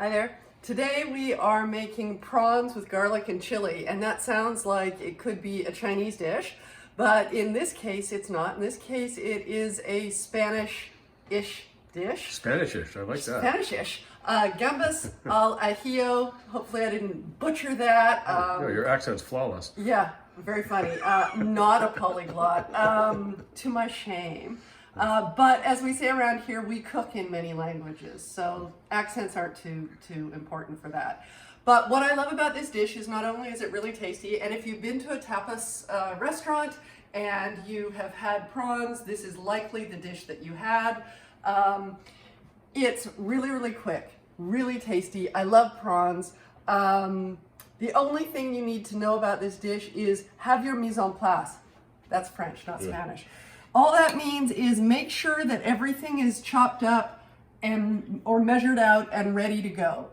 Hi there. Today we are making prawns with garlic and chili, and that sounds like it could be a Chinese dish, but in this case it's not. In this case it is a Spanish-ish dish. Spanish-ish, I like that. Spanish-ish. Gambas al Ajillo. Hopefully I didn't butcher that. No, your accent's flawless. Yeah, very funny. Not a polyglot, to my shame. But as we say around here, we cook in many languages, so accents aren't too important for that. But what I love about this dish is not only is it really tasty, and if you've been to a tapas restaurant and you have had prawns, this is likely the dish that you had. It's really, really quick, really tasty. I love prawns. The only thing you need to know about this dish is have your mise en place. That's French, not Spanish. All that means is make sure that everything is chopped up or measured out and ready to go.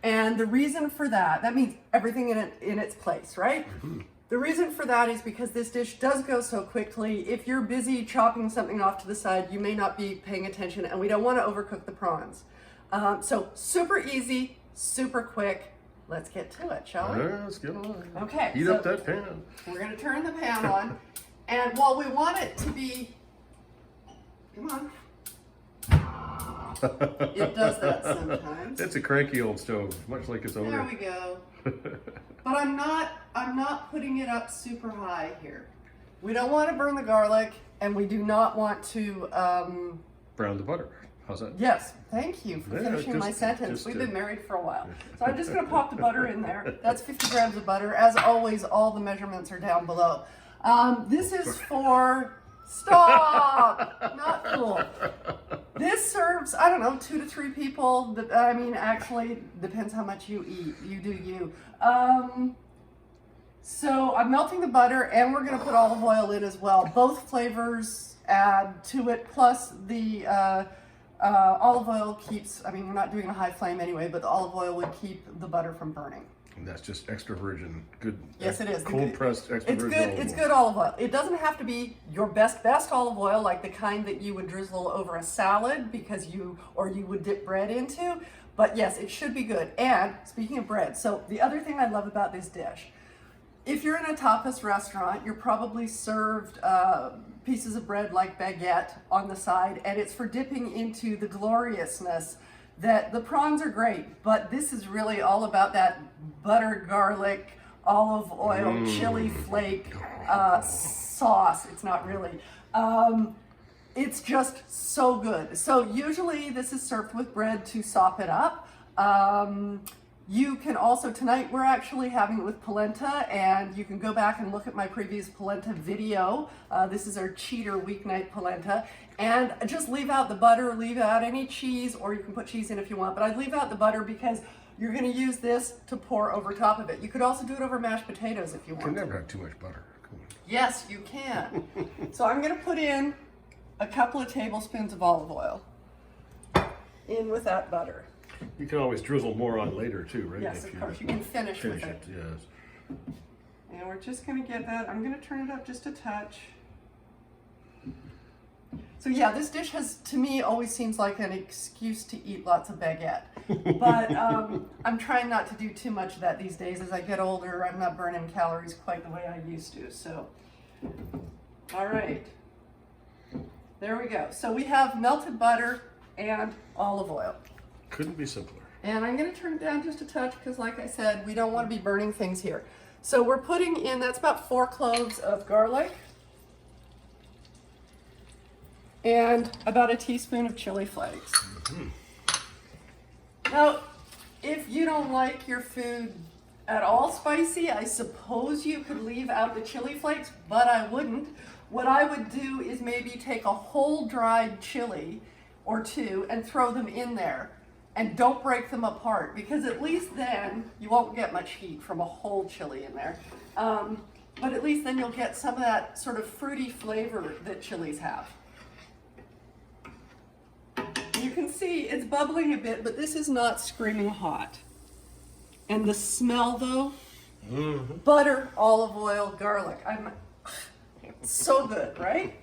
And the reason for that means everything in its place, right? Mm-hmm. The reason for that is because this dish does go so quickly. If you're busy chopping something off to the side, you may not be paying attention, and we don't want to overcook the prawns. So super easy, super quick. Let's get to it, shall we? Yeah, let's get on. Okay. Heat up that pan. We're going to turn the pan on. And while we want it to be, come on, it does that sometimes. It's a cranky old stove, much like its owner. There we go. But I'm not putting it up super high here. We don't want to burn the garlic, and we do not want to brown the butter. How's that? Yes, thank you for finishing my sentence. We've been married for a while. So I'm just going to pop the butter in there. That's 50 grams of butter. As always, all the measurements are down below. This is for, stop, not cool. This serves, I don't know, 2 to 3 people. I mean, actually, depends how much you eat. You do you. So I'm melting the butter, and we're going to put olive oil in as well. Both flavors add to it, plus the olive oil keeps, I mean, we're not doing a high flame anyway, but the olive oil would keep the butter from burning. And that's just extra virgin, good. Yes, it is. Cold pressed extra virgin olive oil. It's good olive oil. It doesn't have to be your best olive oil, like the kind that you would drizzle over a salad because you would dip bread into. But yes, it should be good. And speaking of bread, so the other thing I love about this dish, if you're in a tapas restaurant, you're probably served pieces of bread like baguette on the side, and it's for dipping into the gloriousness that the prawns are great, but this is really all about that butter, garlic, olive oil, chili flake sauce. It's not really. It's just so good. So usually this is served with bread to sop it up. You can also, tonight we're actually having it with polenta, and you can go back and look at my previous polenta video. This is our cheater weeknight polenta. And just leave out the butter, leave out any cheese, or you can put cheese in if you want, but I'd leave out the butter because you're gonna use this to pour over top of it. You could also do it over mashed potatoes if you want. You can never have too much butter. Come on. Yes, you can. So I'm gonna put in a couple of tablespoons of olive oil in with that butter. You can always drizzle more on later too, right? Yes, of course. You can finish with it. Yes. And we're just going to get that. I'm going to turn it up just a touch. So yeah, this dish has, to me, always seems like an excuse to eat lots of baguette. But I'm trying not to do too much of that these days. As I get older, I'm not burning calories quite the way I used to. So, all right. There we go. So we have melted butter and olive oil. Couldn't be simpler. And I'm going to turn it down just a touch because, like I said, we don't want to be burning things here. So we're putting in, that's about 4 cloves of garlic and about a teaspoon of chili flakes. Mm-hmm. Now, if you don't like your food at all spicy, I suppose you could leave out the chili flakes, but I wouldn't. What I would do is maybe take a whole dried chili or 2 and throw them in there. And don't break them apart, because at least then you won't get much heat from a whole chili in there. But at least then you'll get some of that sort of fruity flavor that chilies have. You can see it's bubbling a bit, but this is not screaming hot. And the smell though, butter, olive oil, garlic. So good, right?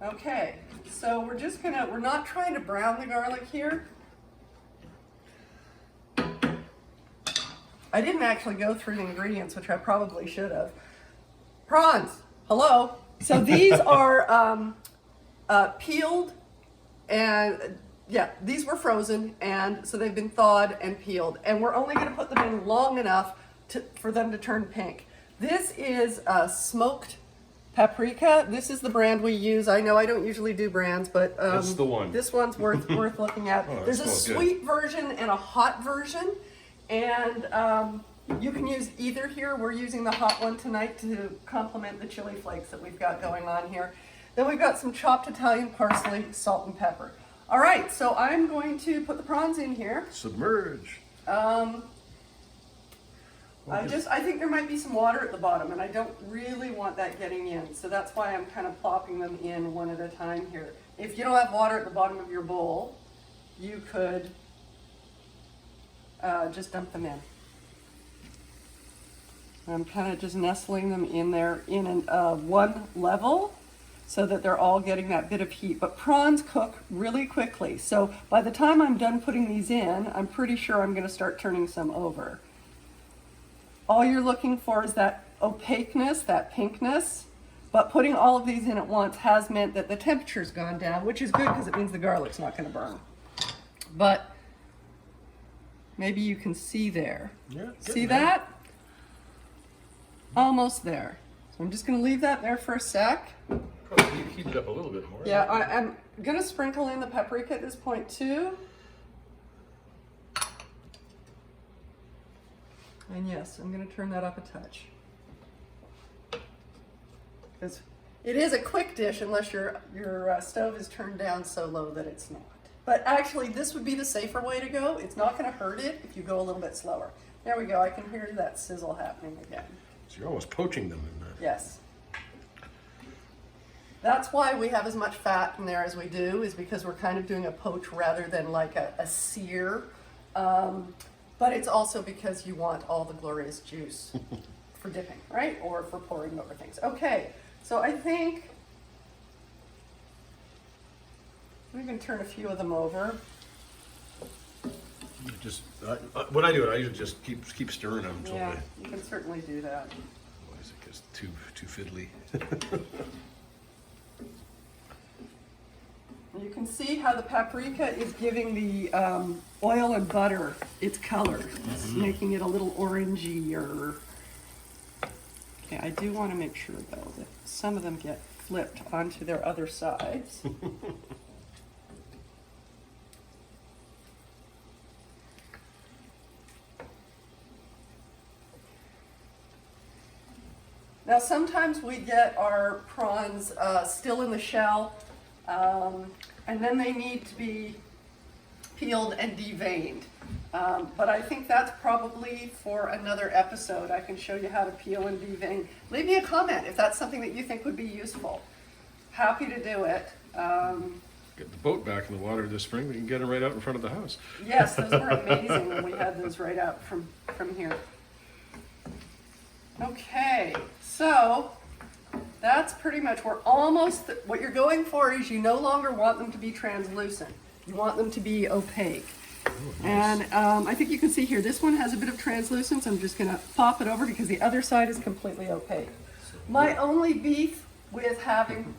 Okay, so we're not trying to brown the garlic here. I didn't actually go through the ingredients, which I probably should have. Prawns, hello. So these are peeled, and yeah, these were frozen, and so they've been thawed and peeled. And we're only gonna put them in long enough for them to turn pink. This is smoked paprika. This is the brand we use. I know I don't usually do brands, but That's the one. this one's worth looking at. Oh, that There's a smells good. sweet version and a hot version, and you can use either here. We're using the hot one tonight to complement the chili flakes that we've got going on here. Then we've got some chopped Italian parsley, salt and pepper. All right, so I'm going to put the prawns in here. Submerge. I think there might be some water at the bottom, and I don't really want that getting in, so that's why I'm kind of plopping them in one at a time here. If you don't have water at the bottom of your bowl, you could just dump them in. I'm kind of just nestling them in there in one level so that they're all getting that bit of heat. But prawns cook really quickly, so by the time I'm done putting these in, I'm pretty sure I'm going to start turning some over. All you're looking for is that opaqueness, that pinkness, but putting all of these in at once has meant that the temperature's gone down, which is good because it means the garlic's not going to burn. But maybe you can see there. Yeah, See that? Almost there. So I'm just going to leave that there for a sec. Probably heat it up a little bit more. Yeah, I'm going to sprinkle in the paprika at this point too. And yes, I'm going to turn that up a touch. Because it is a quick dish unless your stove is turned down so low that it's not. But actually, this would be the safer way to go. It's not going to hurt it if you go a little bit slower. There we go. I can hear that sizzle happening again. So you're almost poaching them in that. Yes. That's why we have as much fat in there as we do, is because we're kind of doing a poach rather than like a sear. But it's also because you want all the glorious juice for dipping, right? Or for pouring over things. Okay, so I think we can turn a few of them over. You just when I do it, I usually just keep stirring them until Yeah, you can certainly do that. otherwise it gets too fiddly. You can see how the paprika is giving the oil and butter its color. It's making it a little orangier. Okay, I do want to make sure though that some of them get flipped onto their other sides. Now sometimes we get our prawns still in the shell, and then they need to be peeled and deveined. But I think that's probably for another episode. I can show you how to peel and devein. Leave me a comment if that's something that you think would be useful. Happy to do it. Get the boat back in the water this spring. We can get them right out in front of the house. Yes, those were amazing when we had those right out from here. Okay, so that's pretty much, we're almost, what you're going for is you no longer want them to be translucent. You want them to be opaque. Oh, nice. And I think you can see here, this one has a bit of translucence. I'm just gonna pop it over because the other side is completely opaque. My only beef with having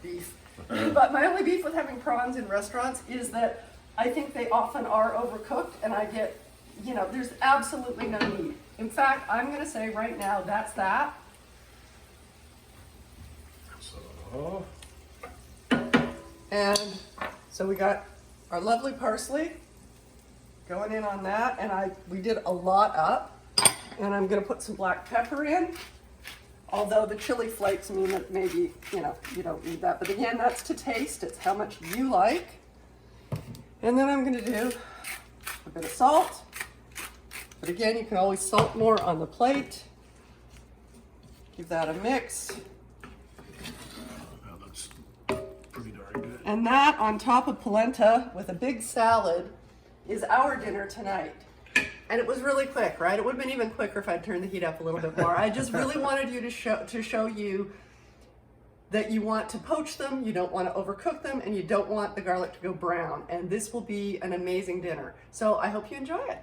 my only beef with having prawns in restaurants is that I think they often are overcooked, and I get, there's absolutely no need. In fact, I'm gonna say right now, that's that. So, And so we got our lovely parsley going in on that, and we did a lot up, and I'm gonna put some black pepper in. Although the chili flakes mean that maybe, you don't need that. But again, that's to taste. It's how much you like. And then I'm gonna do a bit of salt. But again, you can always salt more on the plate. Give that a mix. well, that's pretty darn good. And that on top of polenta with a big salad is our dinner tonight. And it was really quick, right? It would have been even quicker if I'd turned the heat up a little bit more. I just really wanted you to show you that you want to poach them, you don't want to overcook them, and you don't want the garlic to go brown. And this will be an amazing dinner. So I hope you enjoy it.